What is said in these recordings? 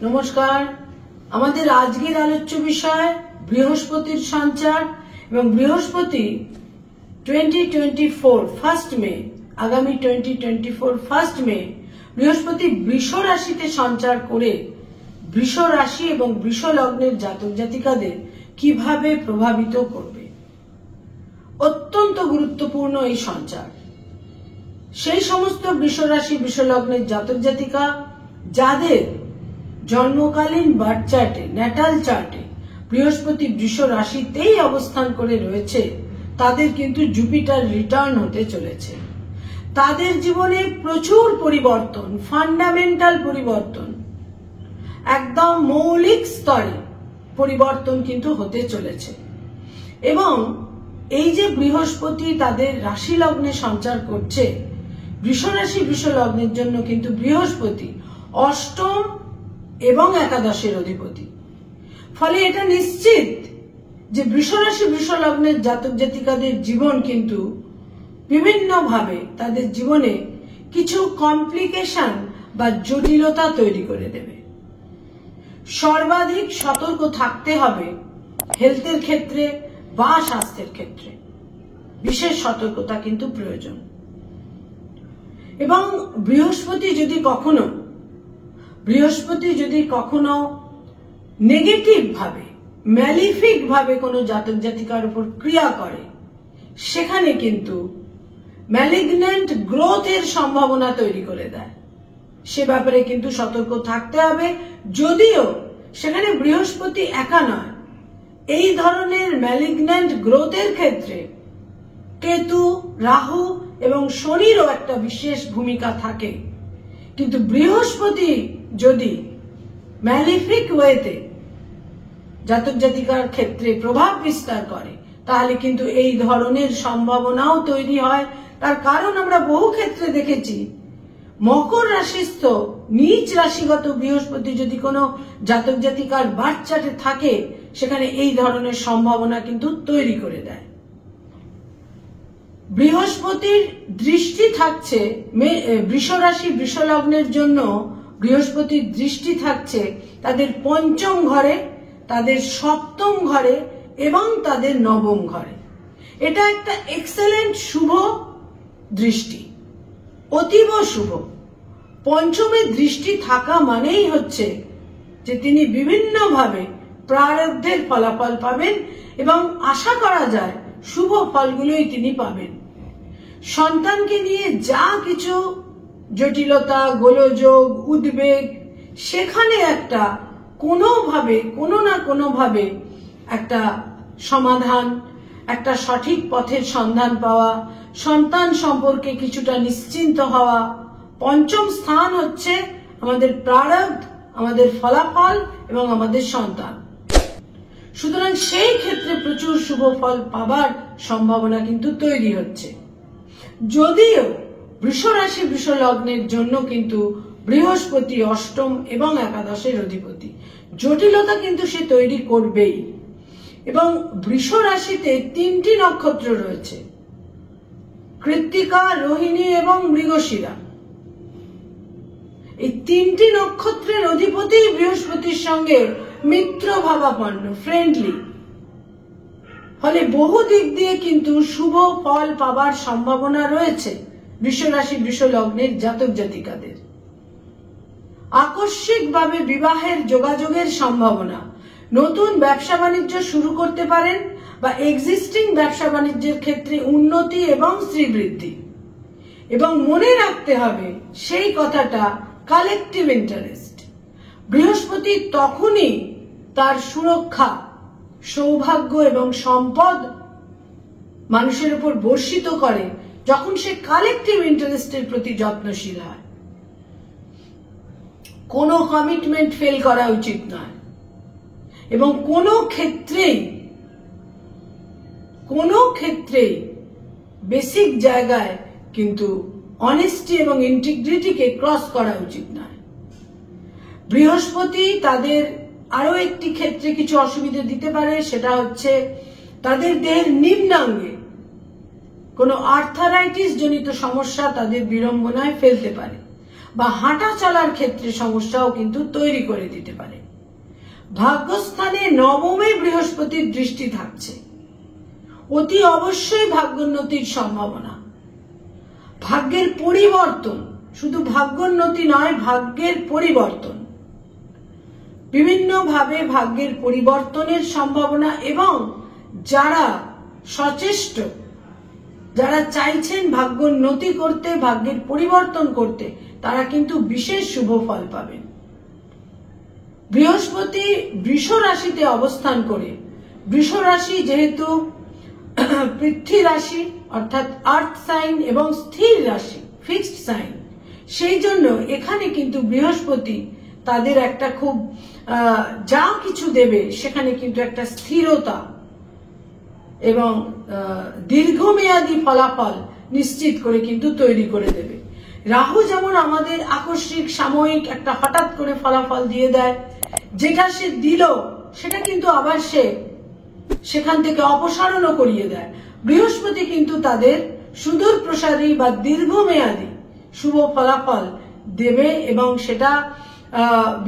নমস্কার। আমাদের আজকের আলোচ্য বিষয় বৃহস্পতির সঞ্চার এবং বৃহস্পতি 2024 ফার্স্ট মে, আগামী 2024 ফার্স্ট মে বৃহস্পতি বৃষ রাশিতে সঞ্চার করে বৃষ রাশি এবং বৃষ লগ্নের জাতক জাতিকাদের কিভাবে প্রভাবিত করবে। অত্যন্ত গুরুত্বপূর্ণ এই সঞ্চার। সেই সমস্ত বৃষ রাশি বৃষ লগ্নের জাতক জাতিকা যাদের জন্মকালীন বার্থ চার্টে, ন্যাটাল চার্টে বৃহস্পতি বৃষ রাশিতেই অবস্থান করে রয়েছে, তাদের কিন্তু জুপিটার রিটার্ন হতে চলেছে। তাদের জীবনে প্রচুর পরিবর্তন, ফান্ডামেন্টাল পরিবর্তন, একদম মৌলিক স্তরে পরিবর্তন কিন্তু হতে চলেছে। এবং এই যে বৃহস্পতি তাদের রাশি লগ্নে সঞ্চার করছে, বৃষ রাশি বৃষ লগ্নের জন্য কিন্তু বৃহস্পতি অষ্টম এবং একাদশের অধিপতি। ফলে এটা নিশ্চিত যে বৃষ রাশি বৃষ লগ্নের জাতক জাতিকাদের জীবন কিন্তু বিভিন্নভাবে তাদের জীবনে কিছু কমপ্লিকেশন বা জটিলতা তৈরি করে দেবে। সর্বাধিক সতর্ক থাকতে হবে হেলথের ক্ষেত্রে বা স্বাস্থ্যের ক্ষেত্রে, বিশেষ সতর্কতা কিন্তু প্রয়োজন। এবং বৃহস্পতি যদি কখনো নেগেটিভ ভাবে, ম্যালিফিক ভাবে কোনো জাতক জাতিকার উপর ক্রিয়া করে, সেখানে কিন্তু ম্যালিগন্যান্ট গ্রোথের সম্ভাবনা তৈরি করে দেয়। সে ব্যাপারে কিন্তু সতর্ক থাকতে হবে। যদিও সেখানে বৃহস্পতি একা নয়, এই ধরনের ম্যালিগন্যান্ট গ্রোথের ক্ষেত্রে কেতু, রাহু এবং শনিরও একটা বিশেষ ভূমিকা থাকে। কিন্তু বৃহস্পতি যদি ম্যালিফিক ওয়েতে জাতক জাতিকার ক্ষেত্রে প্রভাব বিস্তার করে, তাহলে কিন্তু এই ধরনের সম্ভাবনাও তৈরি হয়। তার কারণ আমরা বহু ক্ষেত্রে দেখেছি, মকর রাশিস্থ নিচ রাশিগত বৃহস্পতি যদি কোনো জাতক জাতিকার বার্থ চার্টে থাকে, সেখানে এই ধরনের সম্ভাবনা কিন্তু তৈরি করে দেয়। বৃহস্পতির দৃষ্টি থাকছে বৃষ রাশি বৃষ লগ্নের জন্য, বৃহস্পতির দৃষ্টি থাকছে তাদের পঞ্চম ঘরে, তাদের সপ্তম ঘরে এবং তাদের নবম ঘরে। এটা একটা এক্সেলেন্ট শুভ দৃষ্টি, অতীব শুভ। পঞ্চমে দৃষ্টি থাকা মানেই হচ্ছে যে তিনি বিভিন্নভাবে প্রারব্ধের ফলাফল পাবেন এবং আশা করা যায় শুভ ফলগুলোই তিনি পাবেন। সন্তানকে নিয়ে যা কিছু জটিলতা, গোলযোগ, উদ্বেগ, সেখানে একটা কোনো না কোনোভাবে একটা সমাধান, একটা সঠিক পথের সন্ধান পাওয়া, সন্তান সম্পর্কে কিছুটা নিশ্চিন্ত হওয়া। পঞ্চম স্থান হচ্ছে আমাদের প্রারব্ধ, আমাদের ফলাফল এবং আমাদের সন্তান। সুতরাং সেই ক্ষেত্রে প্রচুর শুভ ফল পাবার সম্ভাবনা কিন্তু তৈরি হচ্ছে। যদিও বৃষ রাশি বৃষ লগ্নের জন্য কিন্তু বৃহস্পতি অষ্টম এবং একাদশের অধিপতি, জটিলতা কিন্তু সে তৈরি করবেই। এবং বৃষ রাশিতে 3টি নক্ষত্র রয়েছে, কৃত্তিকা, রোহিণী এবং মৃগশিরা। এই 3টি নক্ষত্রের অধিপতি বৃহস্পতির সঙ্গে মিত্র ভাবাপন্ন, ফ্রেন্ডলি। ফলে বহু দিক দিয়ে কিন্তু শুভ ফল পাবার সম্ভাবনা রয়েছে বৃষ রাশি বৃষ লগ্নের জাতক জাতিকাদের। আকস্মিকভাবে বিবাহের যোগাযোগের সম্ভাবনা, নতুন ব্যবসা বাণিজ্য শুরু করতে পারেন বা এক্সিস্টিং ব্যবসা বাণিজ্যের ক্ষেত্রে উন্নতি এবং শ্রীবৃদ্ধি। এবং মনে রাখতে হবে সেই কথাটা, কালেকটিভ ইন্টারেস্ট। বৃহস্পতি তখনই তার সুরক্ষা, সৌভাগ্য এবং সম্পদ মানুষের উপর বর্ষিত করে যখন সে কালেকটিভ ইন্টারেস্টের প্রতি যত্নশীল হয়। কোনো কমিটমেন্ট ফেল করা উচিত নয় এবং কোনো ক্ষেত্রেই বেসিক জায়গায় কিন্তু অনেস্টি এবং ইন্টিগ্রিটিকে ক্রস করা উচিত নয়। বৃহস্পতি তাদের আরো একটি ক্ষেত্রে কিছু অসুবিধা দিতে পারে, সেটা হচ্ছে তাদের দেহের নিম্নাঙ্গে কোনো আর্থারাইটিস জনিত সমস্যা তাদের বিড়ম্বনায় ফেলতে পারে। বা হাঁটা চলার ক্ষেত্রে সমস্যাও কিন্তু তৈরি করে দিতে পারে। ভাগ্যস্থানে নবমে বৃহস্পতির দৃষ্টি থাকছে, অতি অবশ্যই ভাগ্যোন্নতির সম্ভাবনা, ভাগ্যের পরিবর্তন, শুধু ভাগ্যোন্নতি নয়, ভাগ্যের পরিবর্তন, বিভিন্নভাবে ভাগ্যের পরিবর্তনের সম্ভাবনা। এবং যারা সচেষ্ট, যারা চাইছেন ভাগ্যোন্নতি করতে, ভাগ্যের পরিবর্তন করতে, তারা কিন্তু বিশেষ শুভ ফল পাবেন। বৃহস্পতি বৃষ রাশিতে অবস্থান করে, বৃষ রাশি যেহেতু পৃথ্বী রাশি অর্থাৎ আর্থ সাইন এবং স্থির রাশি, ফিক্সড সাইন, সেই জন্য এখানে কিন্তু বৃহস্পতি তাদের একটা খুব যা কিছু দেবে সেখানে কিন্তু একটা স্থিরতা এবং দীর্ঘমেয়াদী ফলাফল নিশ্চিত করে কিন্তু তৈরি করে দেবে। রাহু যেমন আমাদের আকস্মিক সাময়িক একটা হঠাৎ করে ফলাফল দিয়ে দেয়, যেটা সে দিল সেটা কিন্তু আবার সে সেখান থেকে অপসারণও করিয়ে দেয়। বৃহস্পতি কিন্তু তাদের সুদূর প্রসারী বা দীর্ঘমেয়াদী শুভ ফলাফল দেবে এবং সেটা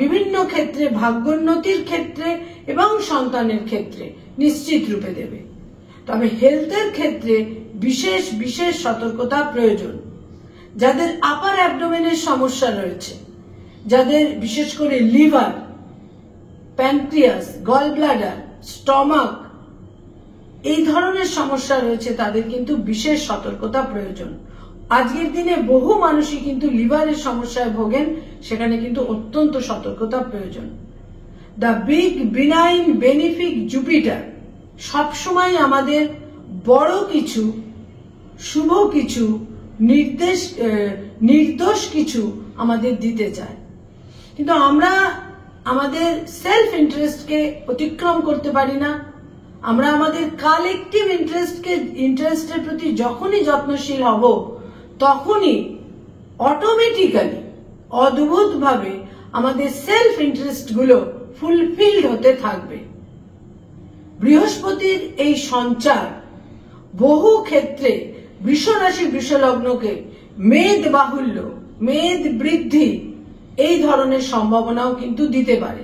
বিভিন্ন ক্ষেত্রে, ভাগ্যোন্নতির ক্ষেত্রে এবং সন্তানের ক্ষেত্রে নিশ্চিত রূপে দেবে। তবে হেলথের ক্ষেত্রে বিশেষ বিশেষ সতর্কতা প্রয়োজন। যাদের আপার অ্যাবডোমেনের সমস্যা রয়েছে, যাদের বিশেষ করে liver, pancreas, gall bladder, stomach এই ধরনের সমস্যা রয়েছে, তাদের কিন্তু বিশেষ সতর্কতা প্রয়োজন। আজকের দিনে বহু মানুষই কিন্তু লিভারের সমস্যায় ভোগেন, সেখানে কিন্তু অত্যন্ত সতর্কতা প্রয়োজন। দ্য বিগ বিনাইন বেনিফিক জুপিটার সবসময় আমাদের বড় কিছু, শুভ কিছু, নির্দোষ কিছু আমাদের দিতে চায়, কিন্তু আমরা আমাদের সেলফ ইন্টারেস্টকে অতিক্রম করতে পারি না। আমরা আমাদের কালেকটিভ ইন্টারেস্টের প্রতি যখনই যত্নশীল হব, তখনই অটোমেটিক্যালি, অদ্ভুতভাবে আমাদের সেলফ ইন্টারেস্ট গুলো ফুলফিলড হতে থাকবে। বৃহস্পতির এই সঞ্চার বহু ক্ষেত্রে বৃষ রাশি, বৃষ লগ্নকে মেদ বাহুল্য, মেদ বৃদ্ধি এই ধরনের সম্ভাবনাও কিন্তু দিতে পারে।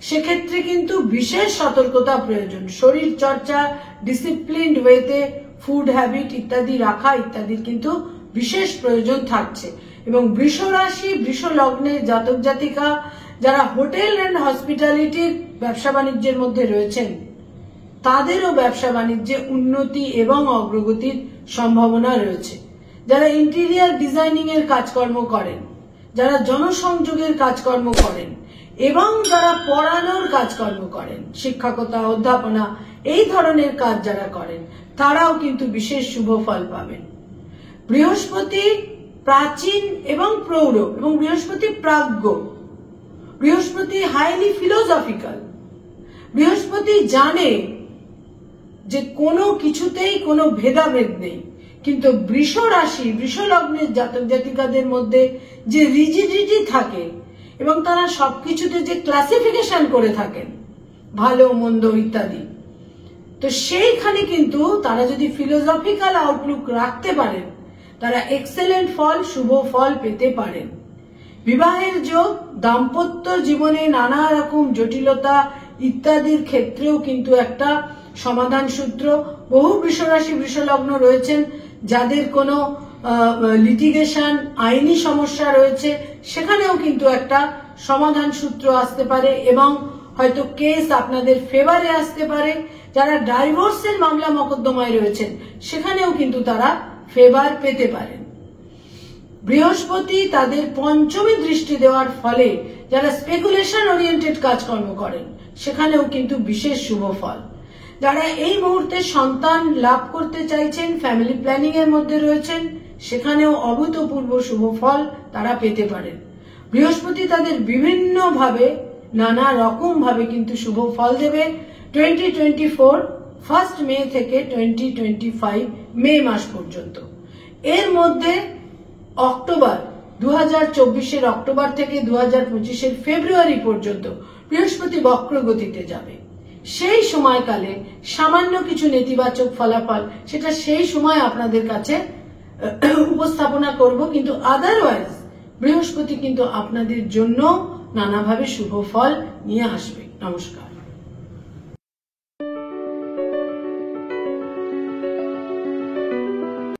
সেক্ষেত্রে কিন্তু বিশেষ সতর্কতা প্রয়োজন। শরীর চর্চা, ডিসিপ্লিনড ওয়েতে ফুড হ্যাবিট ইত্যাদি রাখা ইত্যাদির কিন্তু বিশেষ প্রয়োজন থাকছে। এবং বৃষ রাশি, বৃষ লগ্নের জাতক জাতিকা যারা হোটেল এন্ড হসপিটালিটির ব্যবসা বাণিজ্যের মধ্যে রয়েছেন, তাদেরও ব্যবসা বাণিজ্যে উন্নতি এবং অগ্রগতির সম্ভাবনা রয়েছে। যারা ইন্টেরিয়ার ডিজাইনিং এর কাজকর্ম করেন, যারা জনসংযোগের কাজকর্ম করেন এবং যারা পড়ানোর কাজকর্ম করেন, শিক্ষকতা, অধ্যাপনা এই ধরনের কাজ যারা করেন, তারাও কিন্তু বিশেষ শুভ ফল পাবেন। বৃহস্পতি প্রাচীন এবং প্রৌঢ়, এবং বৃহস্পতি প্রাজ্ঞ, বৃহস্পতি হাইলি ফিলোসফিক্যাল। বৃহস্পতি জানে যে কোনো কিছুতেই কোনো ভেদাভেদ নেই, কিন্তু বৃষ রাশি, বৃষ লগ্নের জাতক জাতিকাদের মধ্যে যে রিজিডিটি থাকে এবং তারা সবকিছুতে যে ক্লাসিফিকেশন করে থাকেন, ভালো মন্দ ইত্যাদি, তো সেইখানে কিন্তু তারা যদি ফিলোসফিক্যাল আউটলুক রাখতে পারেন, তারা এক্সেলেন্ট ফল, শুভ ফল পেতে পারেন। বিবাহের যোগ, দাম্পত্য জীবনে নানা রকম জটিলতা ইত্যাদির ক্ষেত্রেও কিন্তু একটা সমাধান সূত্র। বহু বৃষরাশি, বৃষলগ্ন রয়েছেন যাদের কোনো লিটিগেশন, আইনি সমস্যা রয়েছে, সেখানেও কিন্তু একটা সমাধান সূত্র আসতে পারে এবং হয়তো কেস আপনাদের ফেভারে আসতে পারে। যারা ডাইভোর্সের মামলা মকদ্দমায় রয়েছেন, সেখানেও কিন্তু তারা ফেভার পেতে পারেন। বৃহস্পতি তাদের পঞ্চমী দৃষ্টি দেওয়ার ফলে যারা স্পেকুলেশন ওরিয়েন্টেড কাজকর্ম করেন, সেখানেও কিন্তু বিশেষ শুভ ফল। যারা এই মুহূর্তে সন্তান লাভ করতে চাইছেন, ফ্যামিলি প্ল্যানিং এর মধ্যে রয়েছেন, সেখানেও অভূতপূর্ব শুভ ফল তারা পেতে পারেন। বৃহস্পতি তাদের বিভিন্ন ভাবে, নানা রকম ভাবে কিন্তু শুভ ফল দেবে 2024 1 মে থেকে 2025 মে মাস পর্যন্ত। এর মধ্যে অক্টোবর 2024 অক্টোবর থেকে 2025 ফেব্রুয়ারি পর্যন্ত বৃহস্পতি বক্রগতিতে যাবে। সেই সময়কালে সামান্য কিছু নেতিবাচক ফলাফল, সেটা সেই সময় আপনাদের কাছে উপস্থাপনা করব, কিন্তু আদারওয়াইজ বৃহস্পতি কিন্তু আপনাদের জন্য নানাভাবে শুভ ফল নিয়ে আসবে। নমস্কার।